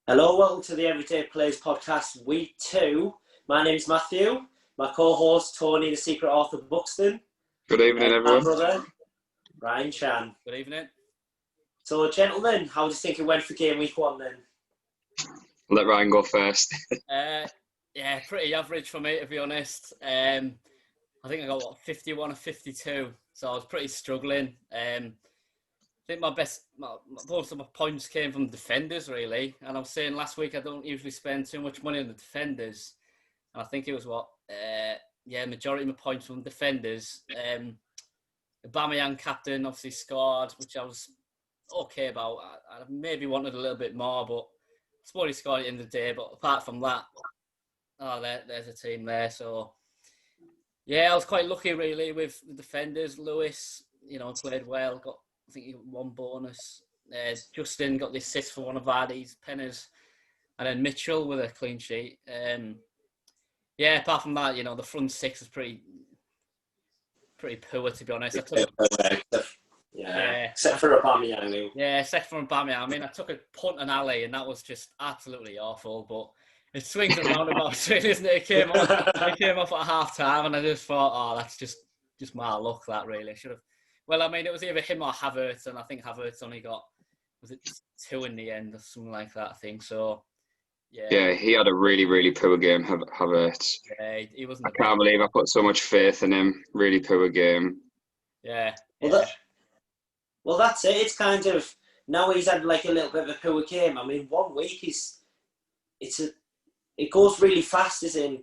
Hello, welcome to the Everyday Players podcast, week 2. My name's Matthew. My co-host, Tony, the secret author Buxton. Good evening, My everyone. brother, Ryan Chan. Good evening. So, gentlemen, how do you think it went for game week 1 then? I'll let Ryan go first. Yeah, pretty average for me, to be honest. I think I got 51 or 52, so I was pretty struggling. I think most of my points came from defenders, really. And I was saying last week I don't usually spend too much money on the defenders. And I think it was majority of my points from defenders. Aubameyang captain obviously scored, which I was okay about. I maybe wanted a little bit more, but I suppose he scored at the end of the day. But apart from that, there's a team there. So, yeah, I was quite lucky, really, with the defenders. Lewis, played well. I think he got one bonus. Justin got the assist for one of Vardy's penners. And then Mitchell with a clean sheet. Apart from that, the front six was pretty poor, to be honest. Except for Aubameyang. Yeah, except for Aubameyang. I mean, I took a punt and alley, and that was just absolutely awful. But it swings and roundabouts, isn't it? It came off at half time, and I just thought, that's just my luck. That really should have. Well, I mean, it was either him or Havertz, and I think Havertz only got 2 in the end or something like that. I think so. Yeah, he had a really, really poor game, Havertz. Yeah, he wasn't. I can't believe I put so much faith in him. Really poor game. Yeah. Well, that's it. It's kind of now he's had like a little bit of a poor game. I mean, 1 week it goes really fast. As in,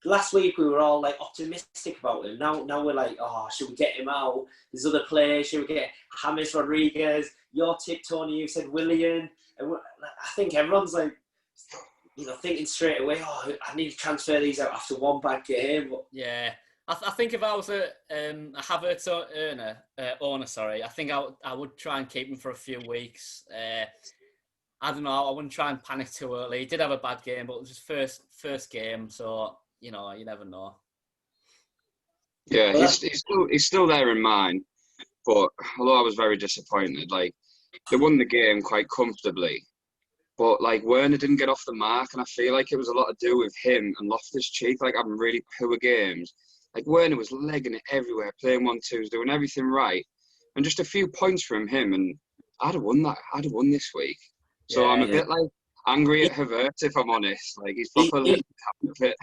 last week we were all like optimistic about him. Now we're like, should we get him out? There's other players. Should we get James Rodriguez? Your tip, Tony, you said Willian. And I think everyone's like, thinking straight away, I need to transfer these out after one bad game. But yeah. I think if I was a Havertz owner, I think I would try and keep him for a few weeks. I don't know. I wouldn't try and panic too early. He did have a bad game, but it was his first game, so you never know. Yeah, he's still there in mine, but although I was very disappointed, like they won the game quite comfortably, but like Werner didn't get off the mark, and I feel like it was a lot to do with him and Loftus-Cheek, like having really poor games. Like Werner was legging it everywhere, playing 1-2s, doing everything right, and just a few points from him, and I'd have won that. I'd have won this week. So I'm a bit like angry at Havertz, if I'm honest. Like he's properly tapped it.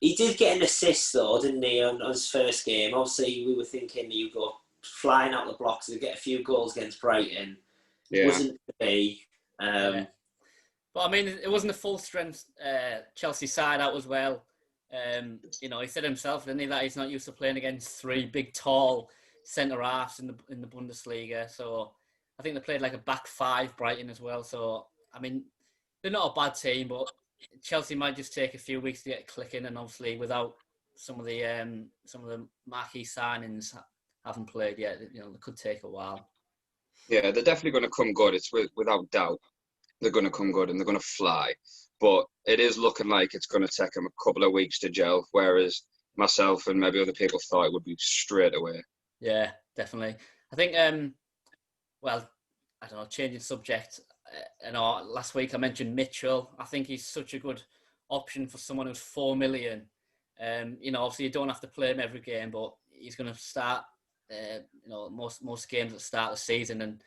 He did get an assist though, didn't he, on his first game? Obviously, we were thinking you go flying out the blocks to get a few goals against Brighton. Yeah. Wasn't to be. But I mean, it wasn't a full strength Chelsea side out as well. He said himself, didn't he, that he's not used to playing against 3 big, tall centre halves in the Bundesliga. So I think they played like a back 5 Brighton as well. So I mean, they're not a bad team, but Chelsea might just take a few weeks to get clicking, and obviously without some of the marquee signings haven't played yet, it could take a while. Yeah, they're definitely going to come good. It's without doubt. They're going to come good and they're going to fly. But it is looking like it's going to take them a couple of weeks to gel, whereas myself and maybe other people thought it would be straight away. Yeah, definitely. I think, I don't know, changing subject. Last week I mentioned Mitchell. I think he's such a good option for someone who's 4 million. Obviously you don't have to play him every game, but he's going to start, most games at the start of the season. And,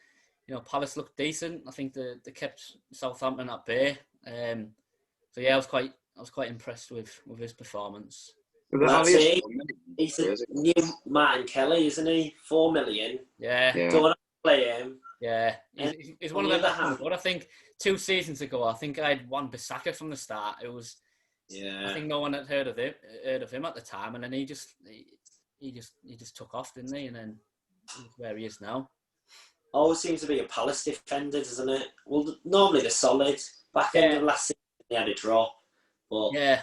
Palace looked decent. I think they kept Southampton at bay. So yeah, I was quite impressed with his performance. That's it. He's a new Martin Kelly, isn't he? 4 million. Yeah. Don't have to play him. Yeah, he's one of the best. But I think 2 seasons ago, I think I had Wan-Bissaka from the start. It was, I think no one had heard of him at the time, and then he just took off, didn't he? And then he's where he is now. Always seems to be a Palace defender, doesn't it? Well, normally they're solid. Back end of last season, they had a drop. But yeah,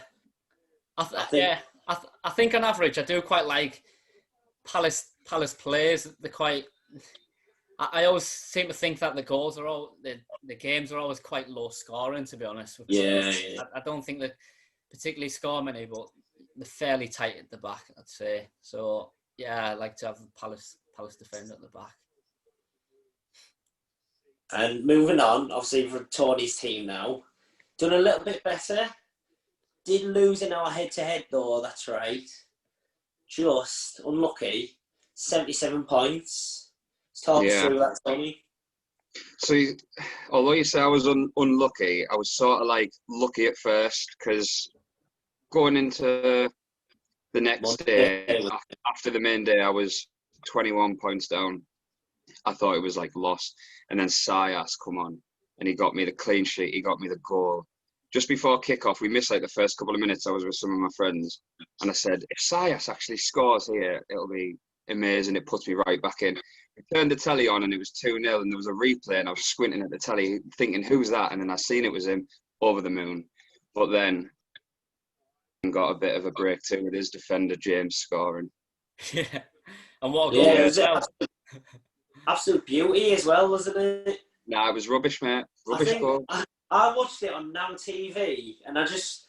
I think on average, I do quite like Palace players. They're quite. I always seem to think that the goals are the games are always quite low scoring, to be honest. I don't think they particularly score many, but they're fairly tight at the back, I'd say. So yeah, I like to have Palace defender at the back. And moving on, obviously for Tony's team now, done a little bit better. Did lose in our head-to-head though, that's right. Just unlucky. 77 points. Let's talk us through that, Tony. So, although you say I was unlucky, I was sort of like lucky at first because going into the next day, after the main day, I was 21 points down. I thought it was like lost. And then Sayas come on and he got me the clean sheet. He got me the goal. Just before kickoff, we missed like the first couple of minutes. I was with some of my friends and I said, if Sayas actually scores here, it'll be amazing. It puts me right back in. I turned the telly on and it was 2-0 and there was a replay and I was squinting at the telly thinking, who's that? And then I seen it was him, over the moon. But then got a bit of a break too with his defender, James, scoring. Yeah. And what a goal as well. Absolute beauty as well, wasn't it? Nah, it was rubbish, mate. Rubbish goal. I watched it on Now TV and I just,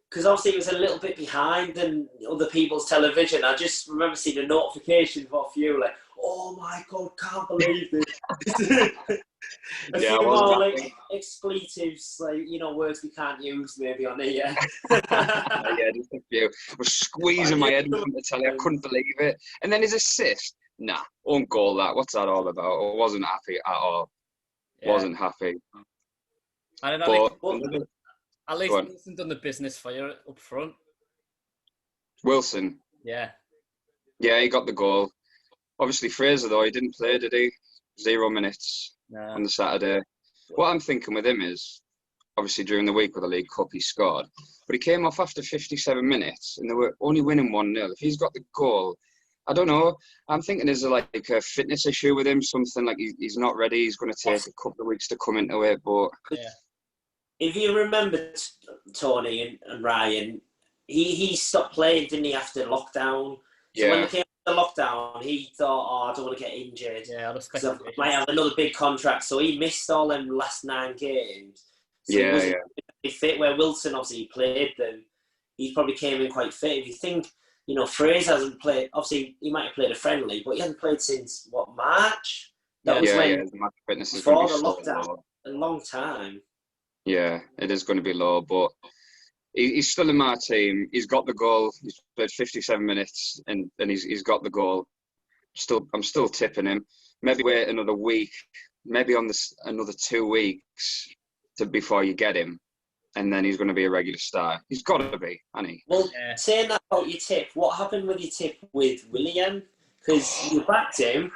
because obviously it was a little bit behind than other people's television, I just remember seeing a notification for a few, like, oh my God, can't believe this. A few more like expletives, like, you know, words we can't use maybe on here. Yeah, just a few. I was squeezing my head in front of the telly. I couldn't believe it. And then his assist. Nah, own goal that. What's that all about? I wasn't happy at all. Yeah. Wasn't happy. I don't know. At least Wilson done the business for you up front. Wilson? Yeah. Yeah, he got the goal. Obviously, Fraser, though, he didn't play, did he? 0 minutes on the Saturday. What I'm thinking with him is, obviously, during the week with the League Cup, he scored. But he came off after 57 minutes, and they were only winning 1-0. If he's got the goal, I don't know. I'm thinking there's like a fitness issue with him, something like he's not ready. He's going to take a couple of weeks to come into it. But if you remember, Tony and Ryan, he stopped playing, didn't he, after lockdown? So when they came after lockdown, he thought, oh, I don't want to get injured. Yeah, I might have another big contract. So he missed all them last 9 games. So he wasn't fit, where Wilson obviously played them. He probably came in quite fit. If you think, you know, Fraser hasn't played, obviously he might have played a friendly, but he hasn't played since, what, March? That was when, match fitness is before the lockdown, a long time. Yeah, it is going to be low, but he's still in my team. He's got the goal. He's played 57 minutes and he's got the goal. I'm still tipping him. Maybe wait another week, maybe on another 2 weeks before you get him. And then he's going to be a regular star. He's got to be, hasn't he? Well, saying that about your tip, what happened with your tip with Willian? Because you backed him,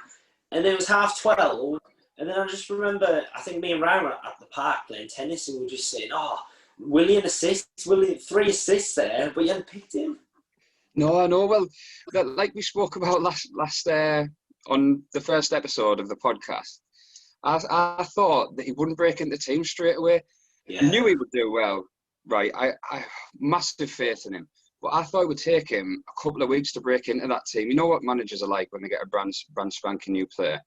and it was 12:30, and then I just remember, I think me and Ryan were at the park playing tennis, and we were just saying, oh, Willian assists, 3 assists there, but you hadn't picked him. No, I know. Well, like we spoke about last on the first episode of the podcast, I thought that he wouldn't break into the team straight away. Yeah. I knew he would do well, right? I massive faith in him. But I thought it would take him a couple of weeks to break into that team. You know what managers are like when they get a brand spanking new player?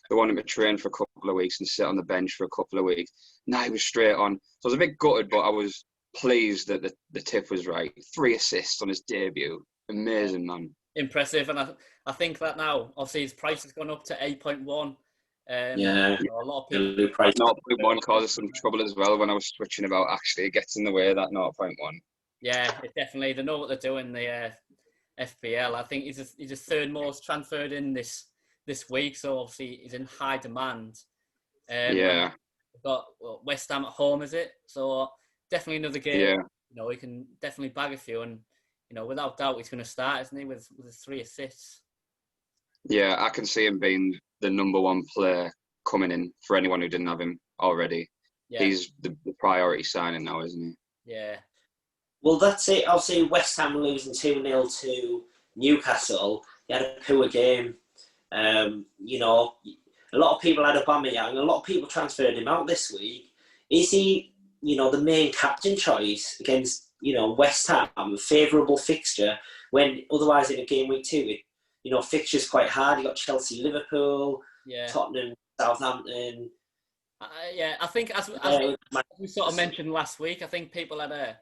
They want him to train for a couple of weeks and sit on the bench for a couple of weeks. Nah, he was straight on. So I was a bit gutted, but I was pleased that the tip was right. 3 assists on his debut. Amazing, man. Impressive. And I think that now, obviously, his price has gone up to 8.1. A lot of people. 0.1 causes some trouble as well when I was switching about. Actually, it gets in the way of that 0.1. Yeah, it definitely. They know what they're doing. The FPL. I think he's the 3rd most transferred in this week. So obviously he's in high demand. We've got West Ham at home, is it? So definitely another game. Yeah. You know, he can definitely bag a few, and you know, without doubt, he's going to start, isn't he, with his 3 assists. Yeah, I can see him being the number 1 player coming in for anyone who didn't have him already. Yeah. He's the priority signing now, isn't he? Yeah. Well, that's it. Obviously, West Ham losing 2-0 to Newcastle. They had a poor game. You know, a lot of people had Aubameyang. A lot of people transferred him out this week. Is he, you know, the main captain choice against, you know, West Ham, a favourable fixture, when otherwise in a game week 2, you know, fixture's quite hard. You got Chelsea, Liverpool, Tottenham, Southampton. I think as we sort of mentioned last week, I think people had a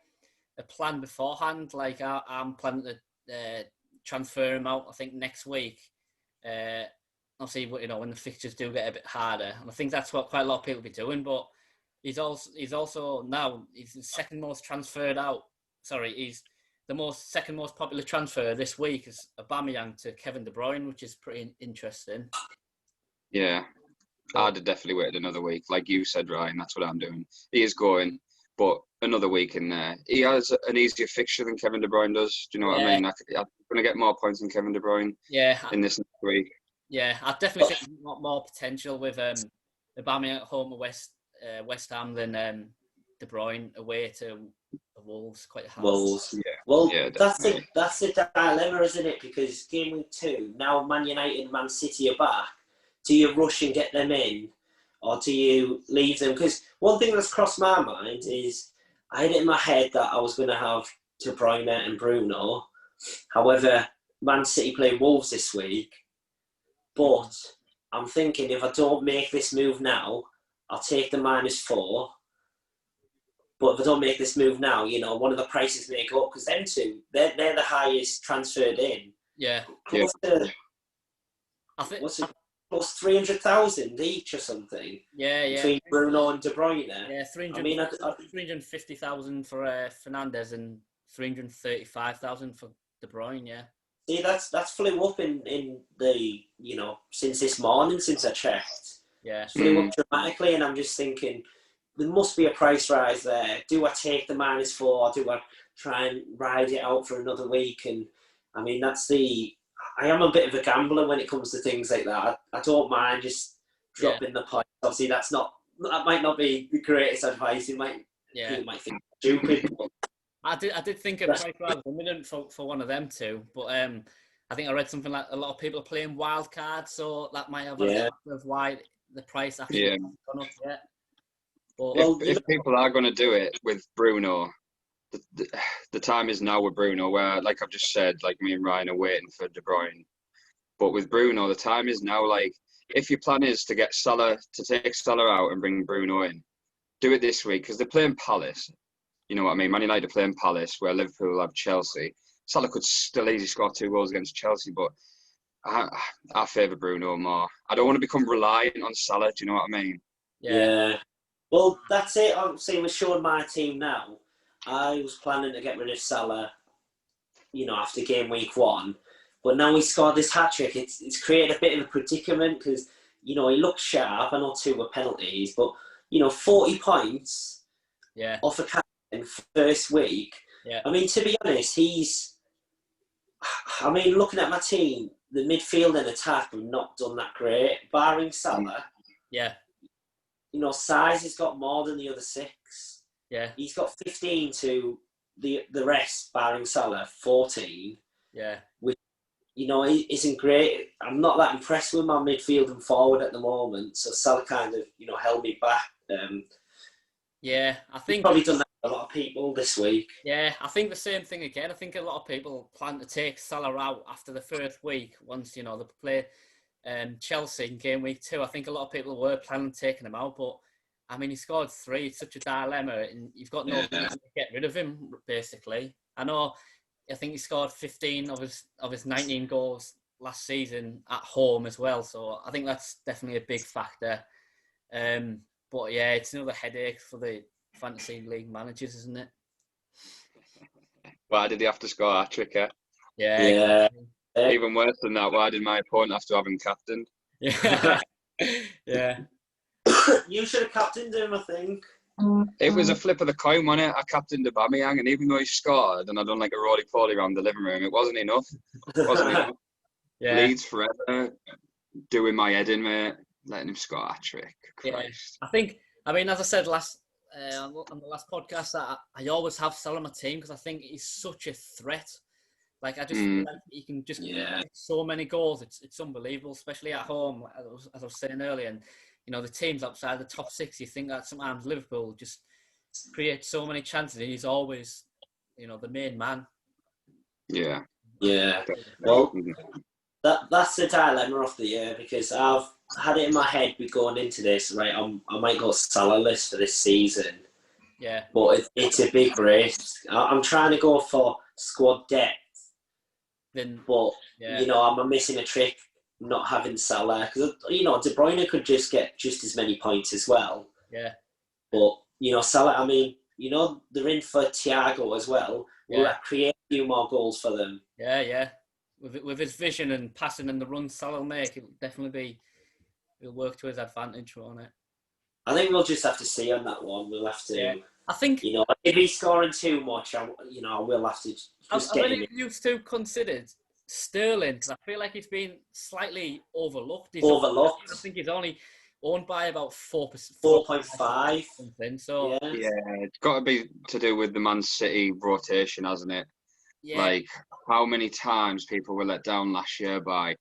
plan beforehand. Like I'm planning to transfer him out. I think next week, obviously, when the fixtures do get a bit harder, and I think that's what quite a lot of people will be doing. But he's also now he's the second most transferred out. Sorry, he's the second most popular transfer this week is Aubameyang to Kevin De Bruyne, which is pretty interesting. Yeah, I'd have definitely waited another week. Like you said, Ryan, that's what I'm doing. He is going, but another week in there. He has an easier fixture than Kevin De Bruyne does. Do you know what I mean? I'm going to get more points than Kevin De Bruyne in this next week. Yeah, I definitely think more potential with Aubameyang at home at West Ham than De Bruyne away to the Wolves. Quite hard. Wolves. Yeah. Well, yeah, that's the dilemma, isn't it? Because game week 2, now Man United and Man City are back. Do you rush and get them in, or do you leave them? Because one thing that's crossed my mind is I had it in my head that I was going to have De Bruyne and Bruno. However, Man City play Wolves this week. But I'm thinking if I don't make this move now, I'll take the -4. But if I don't make this move now, one of the prices may go up because them two, they're the highest transferred in. Yeah. Close to, I think what's it, plus 300,000 each or something. Yeah. Between Bruno and De Bruyne. Yeah, 350,000 for Fernandes and 335,000 for De Bruyne. Yeah. See, that's flew up in the since this morning since I checked. Yeah. Flew up dramatically, and I'm just thinking there must be a price rise there. Do I take the -4? Or do I try and ride it out for another week? And I mean, I am a bit of a gambler when it comes to things like that. I don't mind just dropping the points. Obviously, that might not be the greatest advice. People might think stupid. I did think of price rise imminent for one of them too, but I think I read something like a lot of people are playing wild cards, so that might have a factor of why the price actually hasn't gone up yet. But if people are going to do it with Bruno, the time is now with Bruno, where, like I've just said, like me and Ryan are waiting for De Bruyne. But with Bruno, the time is now. Like, if your plan is to take Salah out and bring Bruno in, do it this week because they're playing Palace. You know what I mean? Man United are playing Palace, where Liverpool have Chelsea. Salah could still easily score 2 goals against Chelsea, but I favour Bruno more. I don't want to become reliant on Salah. Do you know what I mean? Yeah. Well, that's it. I'm saying we're showing my team now. I was planning to get rid of Salah, after game week 1. But now he scored this hat-trick. It's created a bit of a predicament because, he looked sharp. I know 2 were penalties, but, 40 points off a captain first week. Yeah. I mean, to be honest, looking at my team, the midfield and attack have not done that great, barring Salah. Yeah. Size has got more than the other 6. Yeah. He's got 15 to the rest, barring Salah, 14. Yeah. Which, isn't great. I'm not that impressed with my midfield and forward at the moment. So Salah kind of, held me back. Yeah, I think... probably done that for a lot of people this week. Yeah, I think the same thing again. I think a lot of people plan to take Salah out after the first week once, they play... Chelsea in game week 2, I think a lot of people were planning on taking him out, but I mean, he scored 3. It's such a dilemma, and you've got no reason to get rid of him. Basically, I think he scored 15 of his 19 goals last season at home as well. So I think that's definitely a big factor. But yeah, it's another headache for the fantasy league managers, isn't it? Why did he have to score a hat-trick? Yeah. Exactly. Even worse than that, why did my opponent have to have him captained? Yeah. Yeah. You should have captained him, I think. It was a flip of the coin, wasn't it? I captained Aubameyang, and even though he scored and I done like a roly-poly around the living room, it wasn't enough. Yeah. Leeds forever, doing my head in, mate, letting him score a hat-trick. Christ. Yeah. As I said on the last podcast, that I always have Salah on my team because I think he's such a threat. Like, I just feel like he can just get so many goals. It's unbelievable, especially at home, as I was saying earlier. And, the teams outside the top 6, you think that sometimes Liverpool just create so many chances. And he's always, the main man. Yeah. Yeah. Well, that's the dilemma of the year because I've had it in my head going into this, right? I might go Salah-less for this season. Yeah. But it's a big risk. I'm trying to go for squad depth. Then, but I'm missing a trick not having Salah, because De Bruyne could just get just as many points as well. Yeah. But Salah, I mean, they're in for Thiago as well. Will that create a few more goals for them? Yeah, yeah. With his vision and passing and the runs Salah will make, it'll work to his advantage on it. I think we'll just have to see on that one. We'll have to. Yeah. I think if he's scoring too much, we'll have to just get him. You two considered Sterling, because I feel like he's been slightly overlooked. Overlooked. I think he's only owned by about 4%. 4.5. Something. So yeah, it's got to be to do with the Man City rotation, hasn't it? Yeah. Like how many times people were let down last year by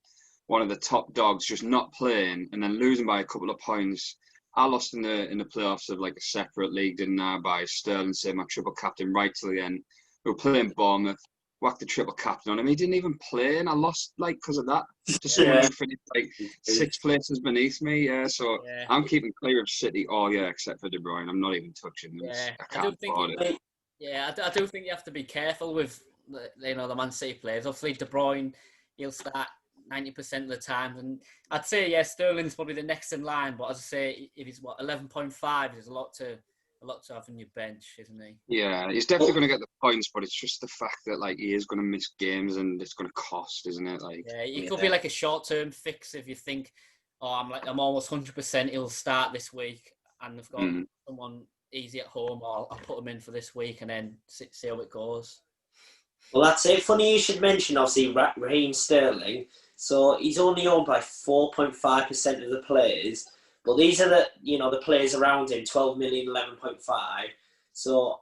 one of the top dogs just not playing and then losing by a couple of points. I lost in the playoffs of like a separate league, didn't I, by Sterling saying my triple captain right till the end. We were playing Bournemouth, whacked the triple captain on him. He didn't even play, and I lost like because of that. Just someone who finished like 6 places beneath me. Yeah, so I'm keeping clear of City all year except for De Bruyne. I'm not even touching them. Yeah, I can't afford it. Yeah, I do think you have to be careful with the Man City players. Obviously, De Bruyne, he'll start 90% of the time, and I'd say Sterling's probably the next in line. But as I say, if he's 11.5, there's a lot to have on your bench, isn't he? Yeah, he's definitely going to get the points, but it's just the fact that like he is going to miss games and it's going to cost, isn't it? Like it could be like a short-term fix if you think, I'm almost 100% he'll start this week, and they've got someone easy at home, or I'll put him in for this week and then see how it goes. Well, that's it. Funny you should mention, obviously, Raheem Sterling. So he's only owned by 4.5% of the players. But these are the players around him, 12 million, 11.5. So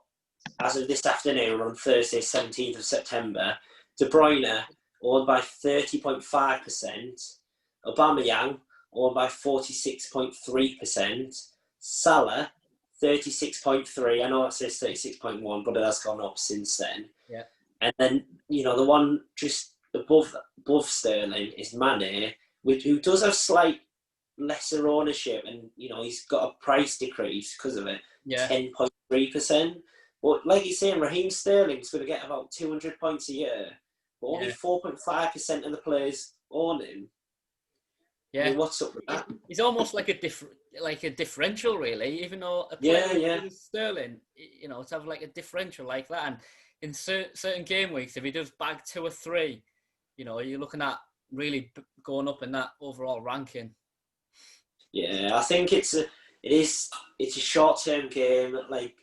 as of this afternoon, on Thursday, 17th of September, De Bruyne owned by 30.5%. Aubameyang owned by 46.3%. Salah, 36.3. I know it says 36.1, but it has gone up since then. Yeah. And then, the one just above Sterling is Mane, who does have slight lesser ownership, and he's got a price decrease because of it, 10.3%. But like you're saying, Raheem Sterling's going to get about 200 points a year, but only 4.5% of the players own him. Yeah, I mean, what's up with that? He's almost like a differential, really. Even though a player like Sterling, to have like a differential like that, and in certain game weeks, if he does bag 2 or 3, you're looking at really going up in that overall ranking. Yeah, I think it's a short-term game. Like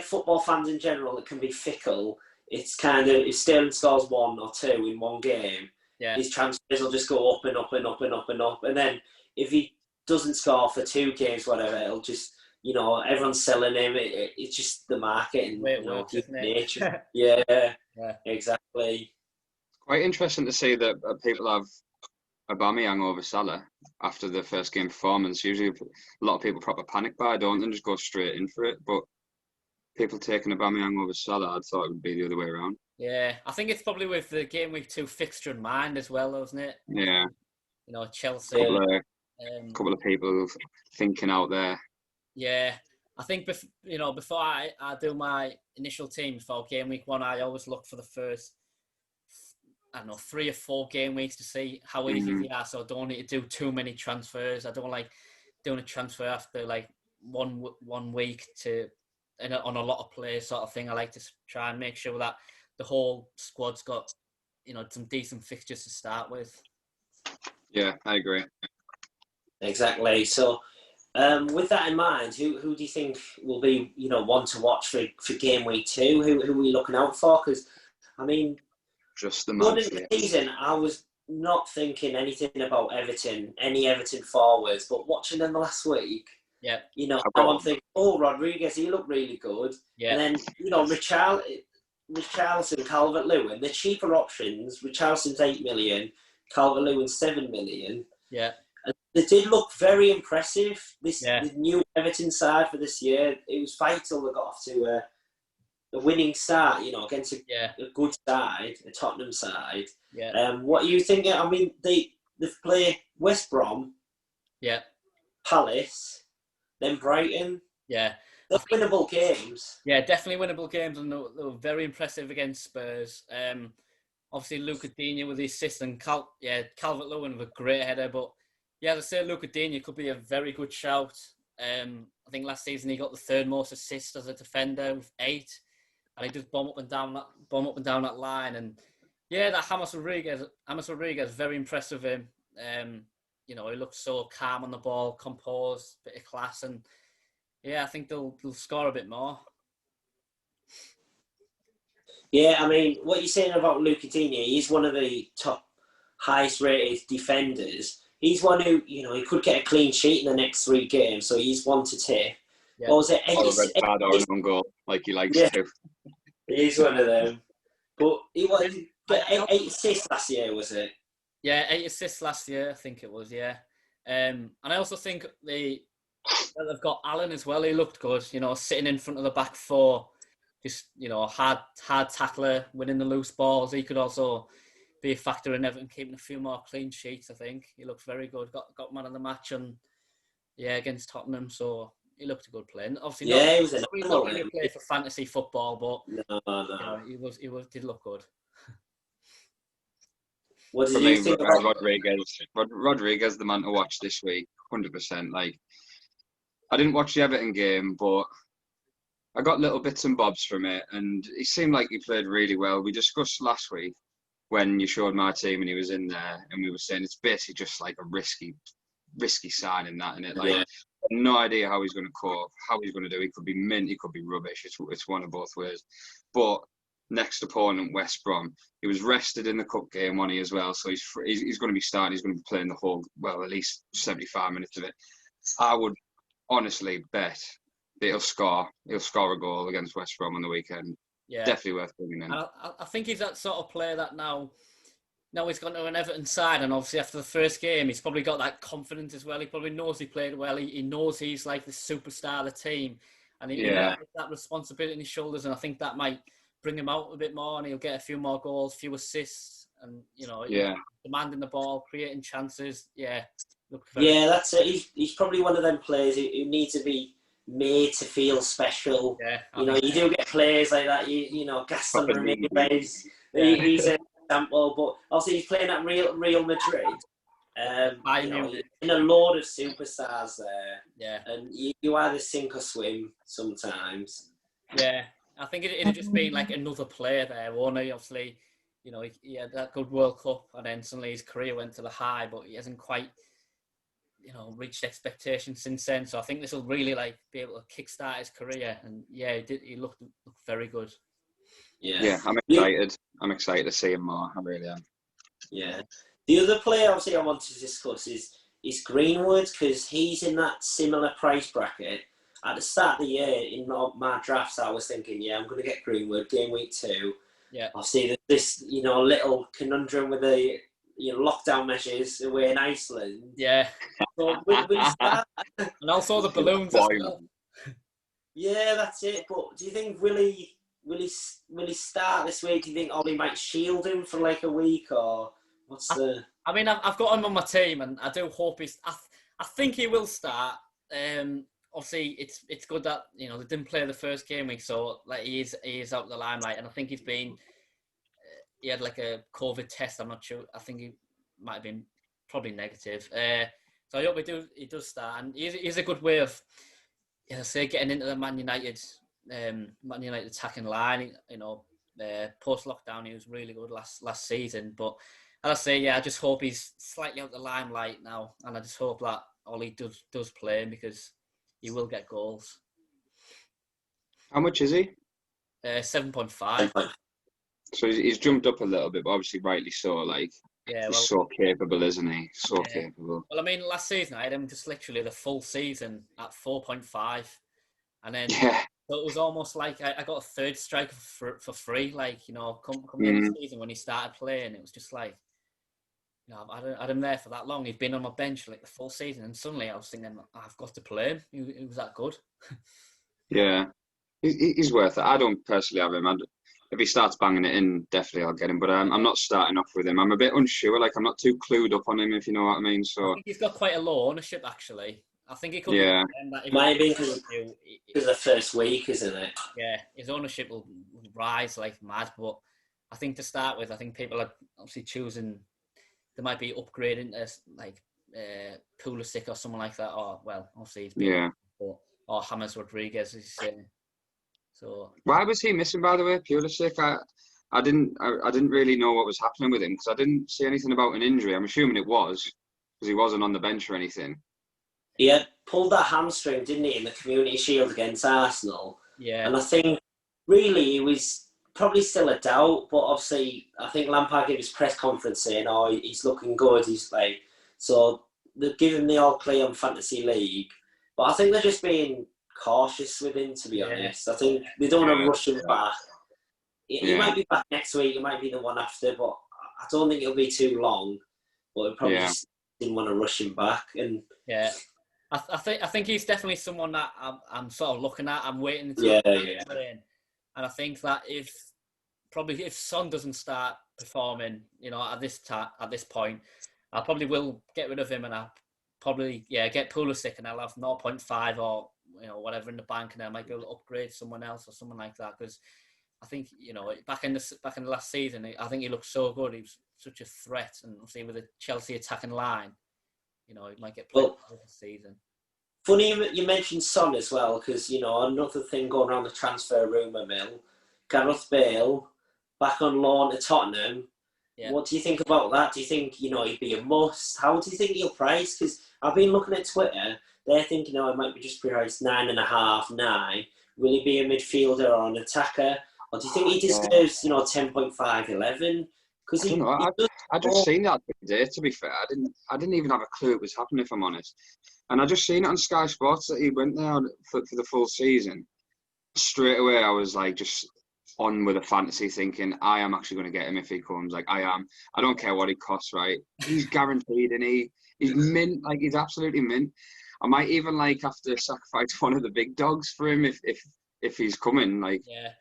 football fans in general, it can be fickle. It's kind of, if Sterling scores 1 or 2 in one game, his transfers will just go up and up and up and up and up. And then if he doesn't score for 2 games, whatever, it'll just, everyone's selling him. It's just the market and nature. Yeah, exactly. Quite interesting to see that people have Aubameyang over Salah after the first game performance. Usually a lot of people proper panic buy, don't they, and just go straight in for it. But people taking Aubameyang over Salah, I thought it would be the other way around. Yeah, I think it's probably with the game week 2 fixture in mind as well, isn't it? Yeah. Chelsea. Couple of people thinking out there. Yeah, I think before I do my initial team before game week 1, I always look for the first 3 or 4 game weeks to see how easy they are. So I don't need to do too many transfers. I don't like doing a transfer after like one week on a lot of players sort of thing. I like to try and make sure that the whole squad's got some decent fixtures to start with. Yeah, I agree. Exactly. So with that in mind, who do you think will be one to watch for game week 2? Who are we looking out for? Because I mean, just the going into the season, I was not thinking anything about Everton, any Everton forwards, but watching them the last week, now I'm thinking, Rodriguez, he looked really good. Yeah. And then, Richarlison, Calvert-Lewin, the cheaper options, Richarlison's 8 million, Calvert-Lewin's 7 million. Yeah. And they did look very impressive, the new Everton side for this year. It was vital they got off to a winning start, against a good side, a Tottenham side. Yeah. What are you thinking? I mean, they play West Brom, Palace, then Brighton. Yeah. They're winnable games. Yeah, definitely winnable games, and they were very impressive against Spurs. Obviously, Luca Digne with the assist, and Calvert-Lewin with a great header. But yeah, as I say, Luca Digne could be a very good shout. I think last season he got the third most assists as a defender with 8, and he just bomb up and down that line. And yeah, that James Rodriguez, very impressed with him. He looks so calm on the ball, composed, bit of class, and yeah, I think they'll score a bit more. Yeah, I mean, what you're saying about Luca Digne, he's one of the top, highest rated defenders. He's one who, he could get a clean sheet in the next 3 games, so he's one to tip. Yeah. What was it? Or a red card or an own goal, like he likes to. He's one of them. But he was 8 assists last year, was it? Yeah, 8 assists last year, I think it was, yeah. And I also think they've got Allen as well. He looked good, sitting in front of the back 4. Just, hard tackler, winning the loose balls. He could also be a factor in Everton keeping a few more clean sheets, I think. He looked very good. Got man of the match against Tottenham, so he looked a good player. And obviously, he was not really play for fantasy football, but no. He did look good. What did you think about Rodriguez, the man to watch this week, 100%. Like, I didn't watch the Everton game, but I got little bits and bobs from it, and he seemed like he played really well. We discussed last week when you showed my team and he was in there, and we were saying it's basically just like a risky signing that, innit? Like, yeah. no idea how he's going to cope, how he's going to do. He could be mint, he could be rubbish. It's one of both ways. But next opponent, West Brom, he was rested in the cup game, wasn't he, as well? So he's going to be starting. He's going to be playing the whole, at least 75 minutes of it. I would honestly bet that he'll score a goal against West Brom on the weekend. Yeah, definitely worth bringing in. And I think he's that sort of player that now he's gone to an Everton side, and obviously after the first game, he's probably got that confidence as well. He probably knows he played well. He knows he's like the superstar of the team, and he has that responsibility on his shoulders. And I think that might bring him out a bit more, and he'll get a few more goals, few assists, and demanding the ball, creating chances. Yeah, that's it. He's probably one of them players who needs to be made to feel special. Yeah, you do get players like that. Gaston Ramirez. He's an example, but also he's playing at Real Madrid. In a load of superstars there. Yeah, and you either sink or swim sometimes. Yeah, I think it'd just been like another player there, won't he? Obviously, he had that good World Cup, and then suddenly his career went to the high, but he hasn't quite reached expectations since then. So I think this will really be able to kickstart his career. And yeah, he looked very good. Yeah, I'm excited. I'm excited to see him more. I really am. Yeah. The other player obviously I want to discuss is Greenwood, because he's in that similar price bracket. At the start of the year, in my drafts, I was thinking, I'm going to get Greenwood game week 2. Yeah. Obviously, this little conundrum with the lockdown measures away in Iceland. Yeah. So will he start? And also the balloons as well. Yeah, that's it. But do you think will he start this week? Do you think Ollie might shield him for like a week, or what's the? I mean, I've got him on my team, and I do hope I think he will start. Obviously, it's good that they didn't play the first game week, so he is out of the limelight, and I think he had like a COVID test. I'm not sure. I think he might have been probably negative. So I hope he does start, and he's a good way of, getting into the Man United attacking line. Post lockdown, he was really good last season. But as I say, I just hope he's slightly out of the limelight now, and I just hope that Ollie does play him, because he will get goals. How much is he? 7.5. So he's jumped up a little bit, but obviously rightly so. He's so capable, isn't he? So capable. Well, I mean, last season I had him just literally the full season at 4.5, and then so it was almost like I got a third striker for free. Come the season when he started playing, it was just I had him there for that long. He'd been on my bench the full season, and suddenly I was thinking, I've got to play him. He was that good. Yeah, he's worth it. I don't personally have him. If he starts banging it in, definitely I'll get him. But I'm not starting off with him. I'm a bit unsure. I'm not too clued up on him, if you know what I mean. So I think he's got quite a low ownership, actually. I think it could be. Might be because the first week, isn't it? Yeah, his ownership will rise like mad. But I think to start with, I think people are obviously choosing. They might be upgrading to like Pulisic or someone like that, or well, obviously he's been, or James Rodriguez, as you say. So why was he missing, by the way, Pulisic? I didn't really know what was happening with him because I didn't see anything about an injury. I'm assuming it was because he wasn't on the bench or anything. He had pulled that hamstring, didn't he, in the Community Shield against Arsenal? Yeah. And I think really he was probably still a doubt, but obviously I think Lampard gave his press conference saying, "Oh, he's looking good." He's like, so they're giving the all clear on Fantasy League, but I think they're just being cautious with him. To be honest, I think they don't want to rush him back. He might be back next week. It might be the one after, but I don't think it'll be too long. But it probably just didn't want to rush him back. And I think he's definitely someone that I'm sort of looking at. I'm waiting to play. And I think that if Son doesn't start performing, at this point, I probably will get rid of him, and I'll probably get Pulisic, and I'll have 0.5 or whatever in the bank, and I might go upgrade someone else or someone like that, because I think back in the last season, I think he looked so good. He was such a threat, and obviously with the Chelsea attacking line, he might get played this season. Funny you mentioned Son as well, because another thing going around the transfer rumour mill, Gareth Bale back on loan to Tottenham. Yeah. What do you think about that? Do you think he'd be a must? How do you think he'll price? Because I've been looking at Twitter. They're thinking, it might be just priced 9.5, 9. Will he be a midfielder or an attacker? Or do you think he deserves 10.5, 11? Because I just seen that today. To be fair, I didn't even have a clue it was happening, if I'm honest. And I just seen it on Sky Sports that he went there for the full season. Straight away, I was like, just on with a fantasy, thinking I am actually going to get him if he comes. Like I am. I don't care what he costs. Right? He's guaranteed, and he's mint. Like he's absolutely mint. I might even have to sacrifice one of the big dogs for him if he's coming.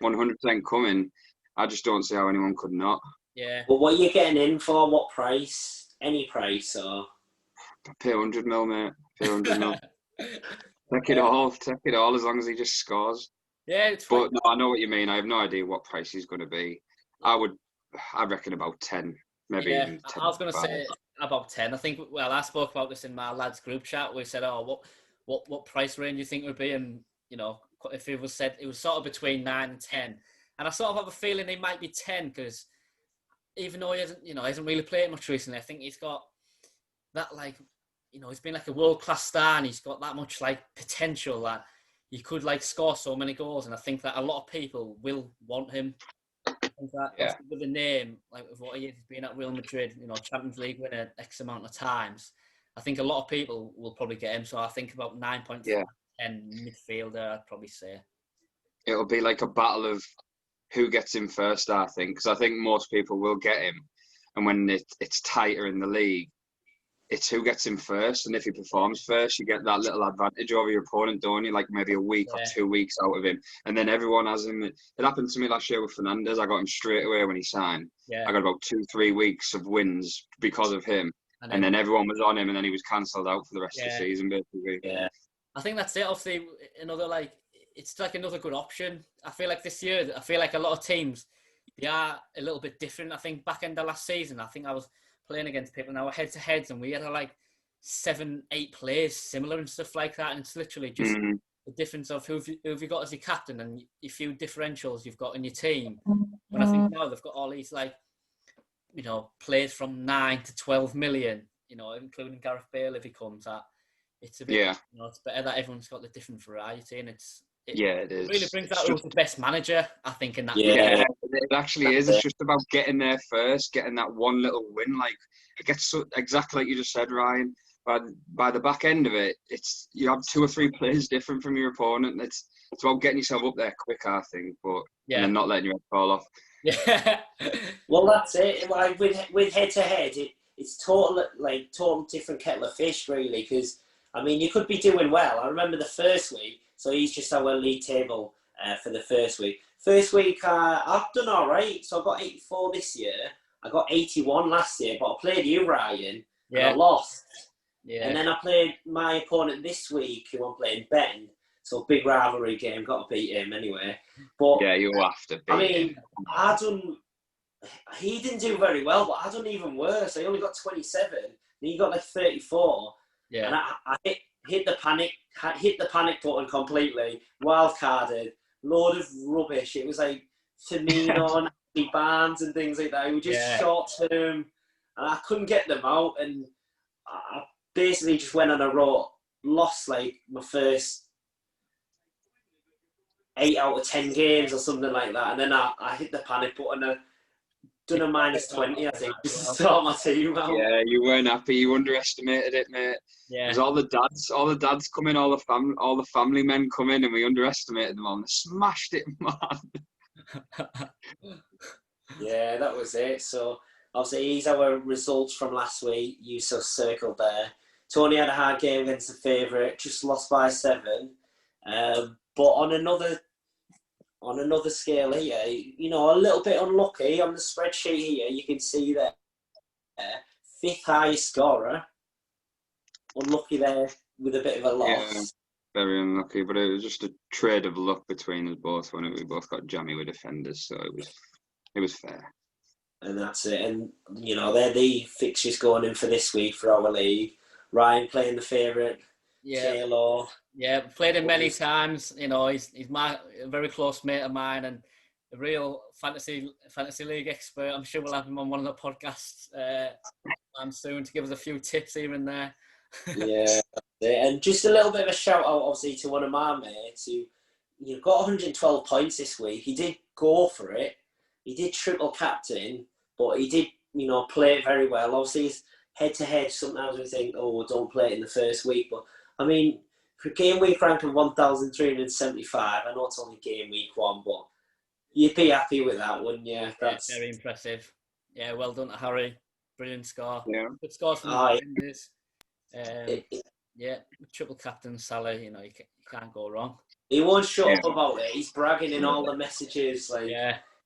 100% coming. I just don't see how anyone could not. Yeah. But what are you getting in for? What price? Any price or? Pay 100 mil, mate. Pay 100 mil. Take it all as long as he just scores. Yeah, but no, I know what you mean. I have no idea what price he's going to be. I reckon about 10, maybe even 10. I was going to say about 10. I think. Well, I spoke about this in my lads group chat. We said, what price range do you think would be? And if it was said, it was sort of between 9 and 10. And I sort of have a feeling he might be 10 because even though he hasn't really played much recently, I think he's got that he's been like a world-class star, and he's got that much potential that he could score so many goals. And I think that a lot of people will want him. I think that with the name, of what he is, he's been at Real Madrid, Champions League winner X amount of times. I think a lot of people will probably get him. So I think about 9.5, 10 midfielder, I'd probably say. It'll be like a battle of who gets him first, I think, because I think most people will get him. And when it's tighter in the league, it's who gets him first. And if he performs first, you get that little advantage over your opponent, don't you? Maybe a week or 2 weeks out of him. And then everyone has him. It happened to me last year with Fernandes. I got him straight away when he signed. Yeah. I got about 2-3 weeks of wins because of him. And then everyone was on him, and then he was cancelled out for the rest of the season, basically. Yeah. I think that's it. Obviously, it's another good option. I feel like this year, a lot of teams, they are a little bit different. I think back in the last season, I think I was playing against people now head-to-heads, and we had 7-8 players similar and stuff like that, and it's literally just the difference of who have you got as your captain and a few differentials you've got in your team. When I think now they've got all these players from 9 to 12 million, including Gareth Bale if he comes at. It's a bit, it's better that everyone's got the different variety, and it is. It really brings out who's the best manager, I think, in that. Yeah, it actually is. It's just about getting there first, getting that one little win. It gets exactly like you just said, Ryan. By the back end of it, you have 2 or 3 players different from your opponent. It's about getting yourself up there quick, I think, and then not letting your head fall off. Yeah. Well, that's it. With head to head, it's total different kettle of fish, really. Because you could be doing well. I remember the first week. So he's just our league table for the first week. First week, I've done all right. So I got 84 this year. I got 81 last year, but I played you, Ryan, and I lost. Yeah. And then I played my opponent this week, who I'm playing, Ben. So big rivalry game, got to beat him anyway. But yeah, you have to beat him. I done he didn't do very well, but I done even worse. I only got 27, and he got like 34. Yeah. And I hit the panic button completely. Wild carded, load of rubbish. It was like Firmino and Barnes and things like that. It was just short term, and I couldn't get them out. And I basically just went on a roll, lost like my first 8 out of 10 games or something like that. And then I hit the panic button. Done a minus 20, I think, just to start my team out. Yeah, you weren't happy. You underestimated it, mate. Yeah. There's all the dads come in, all the family men come in, and we underestimated them all. And they smashed it, man. Yeah, that was it. So obviously, here's our results from last week. You so circled there. Tony had a hard game against the favourite, just lost by 7. But on another scale here, you know, a little bit unlucky on the spreadsheet here. You can see that 5th highest scorer. Unlucky there with a bit of a loss. Yeah, very unlucky, but it was just a trade of luck between us both when we both got jammy with defenders, so it was fair. And that's it. And, you know, they're the fixtures going in for this week for our league. Ryan playing the favourite. Taylor. Yeah, played him many times. You know, he's a very close mate of mine and a real fantasy league expert. I'm sure we'll have him on one of the podcasts soon to give us a few tips here and there. Yeah, and just a little bit of a shout out, obviously, to one of my mates who got 112 points this week. He did go for it. He did triple captain, but he did, play it very well. Obviously, it's head to head. Sometimes we think, oh, don't play it in the first week, but I mean, for game week ranking 1,375, I know it's only game week 1, but you'd be happy with that, wouldn't you? That's very impressive. Yeah, well done to Harry. Brilliant score. Yeah. Good scores from the defenders. Yeah, triple captain Salah, you can't go wrong. He won't shut up about it. He's bragging in all the messages,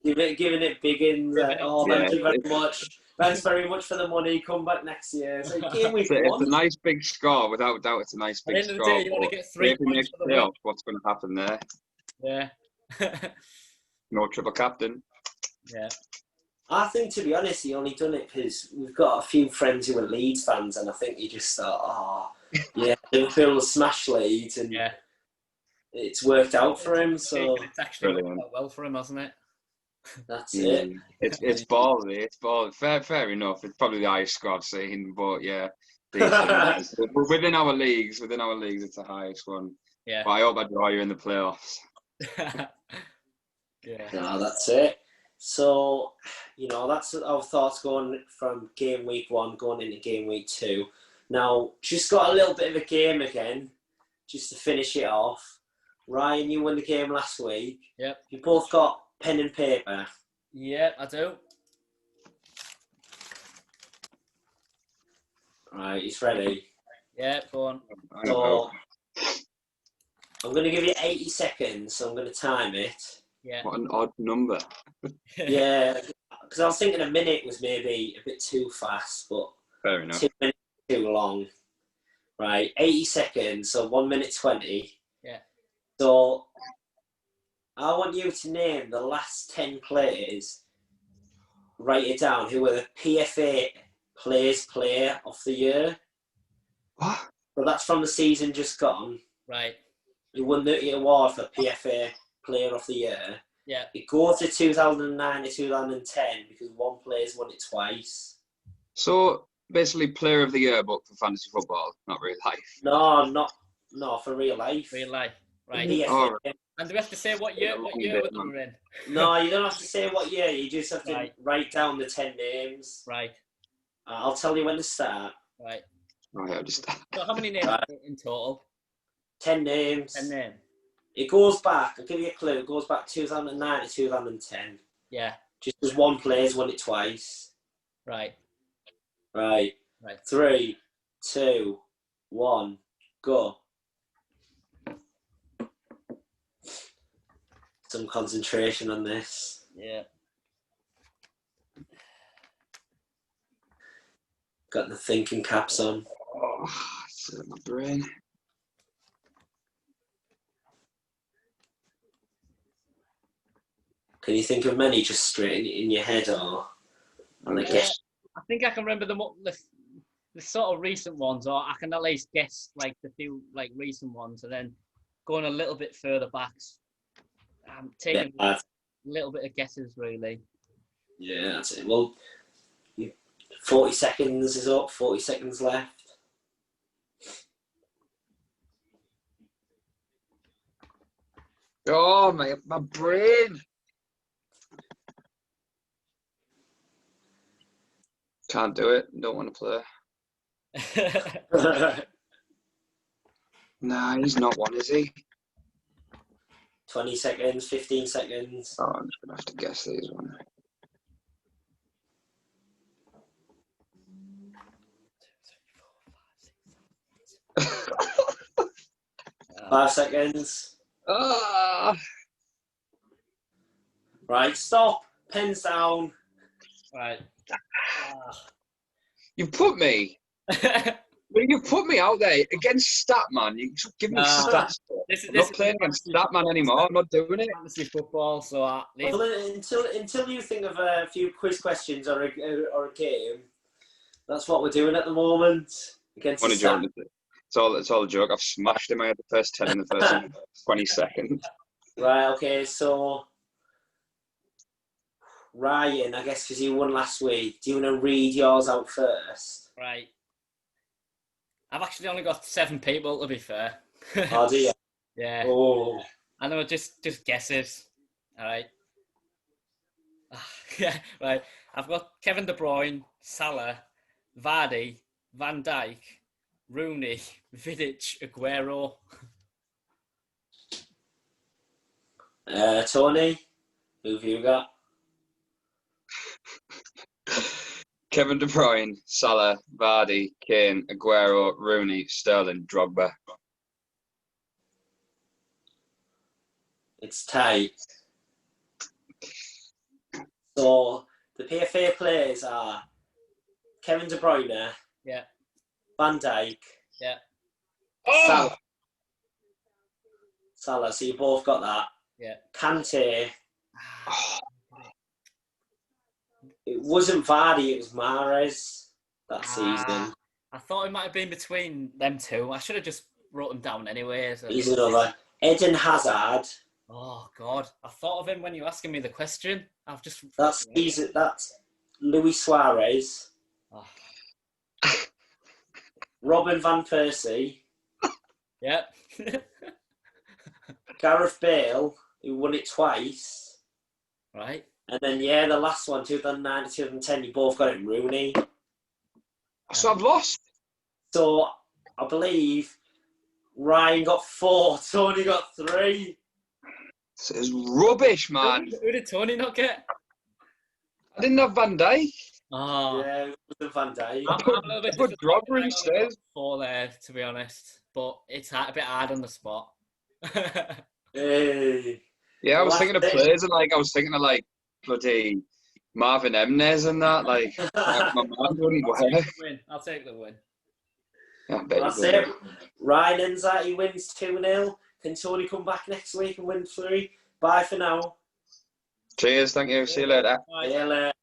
giving it big ins. Thank you very much. Thanks very much for the money. Come back next year. So game week 1. It's a nice big score, without doubt. It's a nice big score. At the end of the day, you want to get 3 points for the win. What's going to happen there? Yeah. No triple captain. Yeah. I think, to be honest, he only done it because we've got a few friends who are Leeds fans, and I think he just thought, Liverpool will smash Leeds, and it's worked out for him. So it's actually worked out well for him, hasn't it? That's it. It's ballsy. It's ballsy. Fair enough. It's probably the highest score I've seen, but yeah. Within our leagues, it's the highest one. Yeah. But I hope I draw you in the playoffs. Yeah. No, that's it. So, that's our thoughts going from game week 1 going into game week 2. Now, just got a little bit of a game again, just to finish it off. Ryan, you won the game last week. Yep. You both got pen and paper. Yeah, I do. Right, he's ready. Yeah, go on. So, I'm going to give you 80 seconds, so I'm going to time it. Yeah. What an odd number. Yeah, because I was thinking a minute was maybe a bit too fast, but fair enough. 2 minutes too long. Right, 80 seconds, so 1 minute 20. Yeah. So, I want you to name the last 10 players, write it down, who were the PFA Players Player of the year. What? So that's from the season just gone. Right. He won the award for PFA Player of the Year. Yeah. It goes to 2009 to 2010 because one player's won it twice. So, basically Player of the Year, but for fantasy football, not real life. No, for real life. Real life. Right. PFA. And do we have to say what year we're in? No, you don't have to say what year. You just have to write down the 10 names. Right. I'll tell you when to start. Right. Right, I'll just... So how many names in total? 10 names. 10 names. It goes back, I'll give you a clue, it goes back 2009 to 2010. Yeah. Just as one player's won it twice. Right. Right. 3, 2, 1, go. Some concentration on this. Yeah. Got the thinking caps on. Oh, it's in my brain. Can you think of many just straight in your head, or I guess? I think I can remember the sort of recent ones, or I can at least guess like the few like recent ones, and then going a little bit further back. I'm taking a little bit of guesses, really. Yeah, that's it. Well, 40 seconds is up. 40 seconds left. Oh, my brain. Can't do it. Don't want to play. Nah, he's not one, is he? 20 seconds, 15 seconds. Oh, I'm just going to have to guess these ones. Five seconds. Right, stop. Pens down. Right. You put me. You put me out there against Statman. You give me stats. I'm not playing against Statman anymore. I'm not doing it. Fantasy football. So well, until you think of a few quiz questions or a game, that's what we're doing at the moment against Statman. It's all a joke. I've smashed him. I had the first 10 in the first 20 seconds. Right. Okay. So Ryan, I guess because you won last week, do you want to read yours out first? Right. I've actually only got 7 people, to be fair. Oh, do you? Yeah. Oh. I know, just guesses. All right. Yeah, right. I've got Kevin De Bruyne, Salah, Vardy, Van Dijk, Rooney, Vidic, Aguero. Tony, who have you got? Kevin De Bruyne, Salah, Vardy, Kane, Aguero, Rooney, Sterling, Drogba. It's tight. So the PFA players are Kevin De Bruyne, Yeah. Van Dijk, Yeah. Salah. So you both got that. Yeah. Kante. It wasn't Vardy, it was Mahrez that season. I thought it might have been between them two. I should have just wrote them down anyway. So. He's another. Eden Hazard. Oh, God. I thought of him when you were asking me the question. That's Luis Suarez. Oh. Robin Van Persie. Yeah. Gareth Bale, who won it twice. Right. And then, the last one, 2009 to 2010, you both got it, Rooney. So I've lost. So, I believe Ryan got 4, Tony got 3. This is rubbish, man. Who did Tony not get? I didn't have Van Dijk. Oh. Yeah, it wasn't Van Dijk. I put Drogba instead. 4 there, to be honest. But it's a bit hard on the spot. Hey. Yeah, I was thinking of players and I was thinking of bloody Marvin Emnes and that. My mind wouldn't work. I'll take the win. Yeah, that's it. Ryan ends that. He wins 2-0. Can Tony come back next week and win 3? Bye for now. Cheers. Thank you. See you later. Bye. See you later.